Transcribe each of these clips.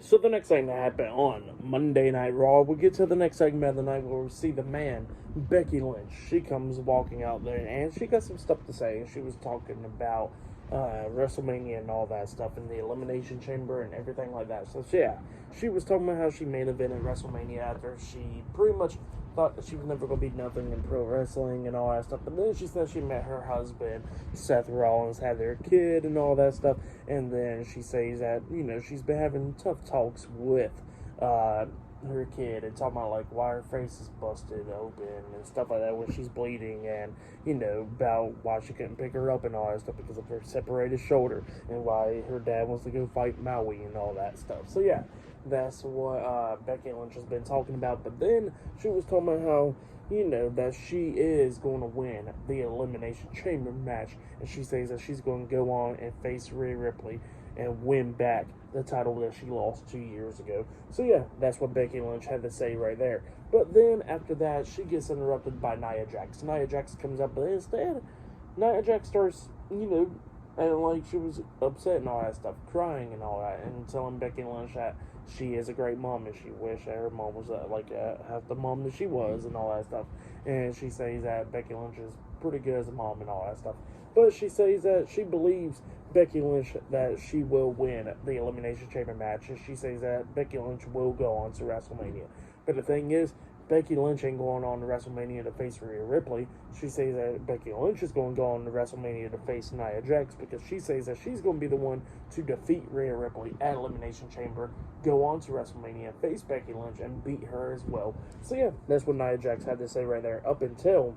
So the next thing that happened on Monday Night Raw, we get to the next segment of the night where we see the man, Becky Lynch. She comes walking out there and she got some stuff to say. She was talking about WrestleMania and all that stuff in the Elimination Chamber and everything like that. So yeah, she was talking about how she main evented WrestleMania after she pretty much thought that she was never going to be nothing in pro wrestling and all that stuff. But then she said she met her husband, Seth Rollins, had their kid and all that stuff. And then she says that, she's been having tough talks with her kid and talking about, like, why her face is busted open and stuff like that when she's bleeding and, about why she couldn't pick her up and all that stuff because of her separated shoulder and why her dad wants to go fight Maui and all that stuff. So, yeah. That's what Becky Lynch has been talking about. But then she was talking about how, that she is going to win the Elimination Chamber match. And she says that she's going to go on and face Rhea Ripley and win back the title that she lost 2 years ago. So, yeah, that's what Becky Lynch had to say right there. But then after that, she gets interrupted by Nia Jax. Nia Jax comes up, but instead, Nia Jax starts, and like she was upset and all that stuff, crying and all that, and telling Becky Lynch that she is a great mom and she wished that her mom was half the mom that she was and all that stuff. And she says that Becky Lynch is pretty good as a mom and all that stuff. But she says that she believes Becky Lynch that she will win the Elimination Chamber match, and she says that Becky Lynch will go on to WrestleMania. But the thing is, Becky Lynch ain't going on to WrestleMania to face Rhea Ripley. She says that Becky Lynch is going to go on to WrestleMania to face Nia Jax because she says that she's going to be the one to defeat Rhea Ripley at Elimination Chamber, go on to WrestleMania, face Becky Lynch, and beat her as well. So yeah, that's what Nia Jax had to say right there. Up until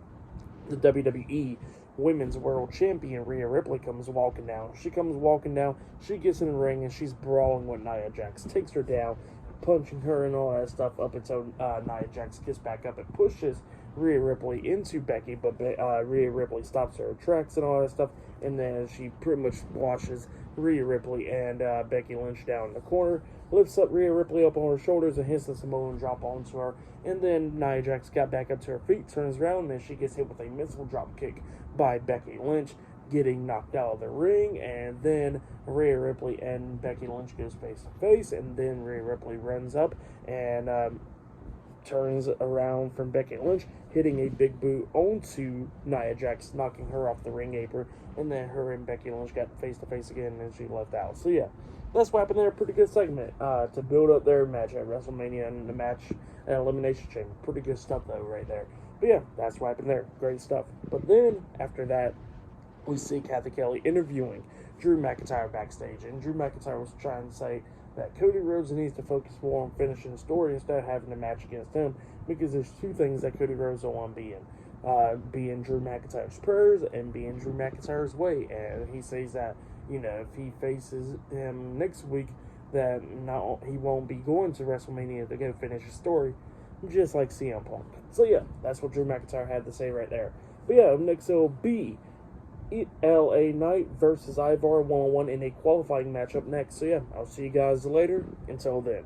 the WWE Women's World Champion Rhea Ripley comes walking down. She comes walking down, she gets in the ring, and she's brawling with Nia Jax, takes her down, punching her and all that stuff up until Nia Jax gets back up and pushes Rhea Ripley into Becky, but Rhea Ripley stops her tracks and all that stuff, and then she pretty much washes Rhea Ripley and Becky Lynch down in the corner, lifts up Rhea Ripley up on her shoulders and hits the Samoan drop onto her, and then Nia Jax got back up to her feet, turns around, and then she gets hit with a missile drop kick by Becky Lynch, getting knocked out of the ring, and then Rhea Ripley and Becky Lynch goes face to face, and then Rhea Ripley runs up and turns around from Becky Lynch, hitting a big boot onto Nia Jax, knocking her off the ring apron, and then her and Becky Lynch got face to face again, and she left out. So yeah, that's what happened there. Pretty good segment to build up their match at WrestleMania and the match at Elimination Chamber. Pretty good stuff though right there. But yeah, that's what happened there. Great stuff. But then after that, we see Kathy Kelly interviewing Drew McIntyre backstage, and Drew McIntyre was trying to say that Cody Rhodes needs to focus more on finishing the story instead of having a match against him, because there's two things that Cody Rhodes don't want to be in. Being Drew McIntyre's prayers and being Drew McIntyre's way. And he says that, if he faces him next week, that he won't be going to WrestleMania to go finish his story, just like CM Punk. So yeah, that's what Drew McIntyre had to say right there. But yeah, next it'll be LA Knight versus Ivar 1-on-1 in a qualifying matchup next. So yeah, I'll see you guys later. Until then.